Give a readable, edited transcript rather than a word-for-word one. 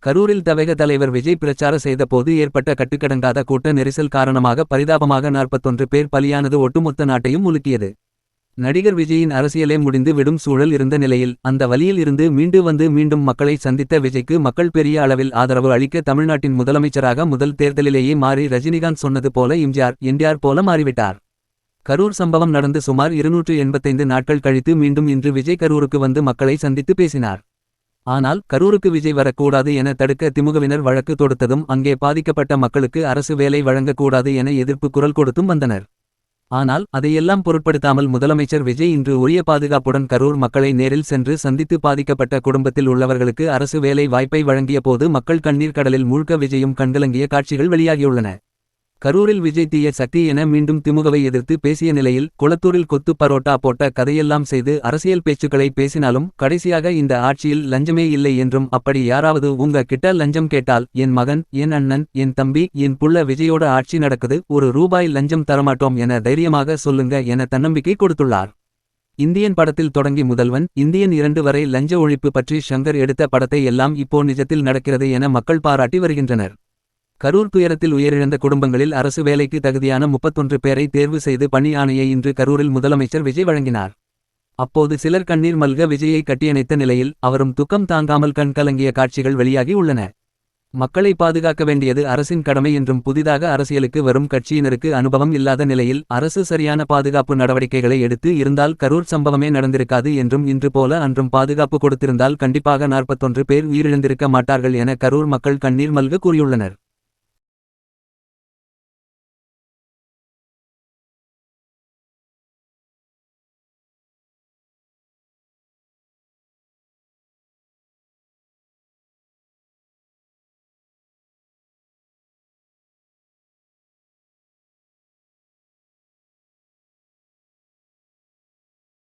கரூரில் தவேக தலைவர் விஜய் பிரச்சார செய்த போது ஏற்பட்ட கட்டுக்கடங்காத கூட்ட நெரிசல் காரணமாக பரிதாபமாக 41 பேர் பலியானது ஒட்டுமொத்த நாட்டையும் உலுக்கியது. நடிகர் விஜயின் அரசியலே முடிந்து விடும் சூழல் இருந்த நிலையில் அந்த வலியில் இருந்து மீண்டு வந்து மீண்டும் மக்களை சந்தித்த விஜய்க்கு மக்கள் பெரிய அளவில் ஆதரவு அளிக்க தமிழ்நாட்டின் முதலமைச்சராக முதல் தேர்தலிலேயே மாறி ரஜினிகாந்த் சொன்னது போல என்டிஆர் போல மாறிவிட்டார். கரூர் சம்பவம் நடந்து சுமார் 285 நாட்கள் கழித்து மீண்டும் இன்று விஜய் கரூருக்கு வந்து மக்களை சந்தித்து பேசினார். ஆனால் கரூருக்கு விஜய் வரக்கூடாது என தடுக்க திமுகவினர் வழக்கு தொடுத்ததும் அங்கே பாதிக்கப்பட்ட மக்களுக்கு அரசு வேலை வழங்கக்கூடாது என எதிர்ப்பு குரல் கொடுத்தும் வந்தனர். ஆனால் அதையெல்லாம் பொருட்படுத்தாமல் முதலமைச்சர் விஜய் இன்று உரிய பாதுகாப்புடன் கரூர் மக்களை நேரில் சென்று சந்தித்து பாதிக்கப்பட்ட குடும்பத்தில் உள்ளவர்களுக்கு அரசு வேலை வாய்ப்பை வழங்கிய போது மக்கள் கண்ணீர் கடலில் மூழ்க விஜயும் கண்கலங்கிய காட்சிகள் வெளியாகியுள்ளன. கரூரில் விஜய் தீய சக்தி என மீண்டும் திமுகவை எதிர்த்து பேசிய நிலையில் குளத்தூரில் கொத்து பரோட்டா போட்ட கதையெல்லாம் செய்து அரசியல் பேச்சுக்களை பேசினாலும் கடைசியாக இந்த ஆட்சியில் லஞ்சமே இல்லை என்றும் அப்படி யாராவது உங்க கிட்ட லஞ்சம் கேட்டால் என் மகன், என் அண்ணன், என் தம்பி, என் புள்ள விஜயோட ஆட்சி நடக்குது, ₹1 லஞ்சம் தரமாட்டோம் என தைரியமாக சொல்லுங்க என தன்னம்பிக்கை கொடுத்துள்ளார். இந்தியன் படத்தில் தொடங்கி முதல்வன், இந்தியன் 2 வரை லஞ்ச ஒழிப்பு பற்றி ஷங்கர் எடுத்த படத்தை எல்லாம் இப்போ நிஜத்தில் நடக்கிறது என மக்கள் பாராட்டி வருகின்றனர். கரூர் துயரத்தில் உயிரிழந்த குடும்பங்களில் அரசு வேலைக்கு தகுதியான 31 பேரை தேர்வு செய்து பணி ஆணையை இன்று கரூரில் முதலமைச்சர் விஜய் வழங்கினார். அப்போது சிலர் கண்ணீர் மல்க விஜயை கட்டியணைத்த நிலையில் அவரும் துக்கம் தாங்காமல் கண் கலங்கிய காட்சிகள் வெளியாகி உள்ளன. மக்களை பாதுகாக்க வேண்டியது அரசின் கடமை என்றும் புதிதாக அரசியலுக்கு வரும் கட்சியினருக்கு அனுபவம் இல்லாத நிலையில் அரசு சரியான பாதுகாப்பு நடவடிக்கைகளை எடுத்து இருந்தால் கரூர் சம்பவமே நடந்திருக்காது என்றும் இன்று போல அன்றும் பாதுகாப்பு கொடுத்திருந்தால் கண்டிப்பாக 41 பேர் உயிரிழந்திருக்க மாட்டார்கள் என கரூர் மக்கள் கண்ணீர் மல்க கூறியுள்ளனர்.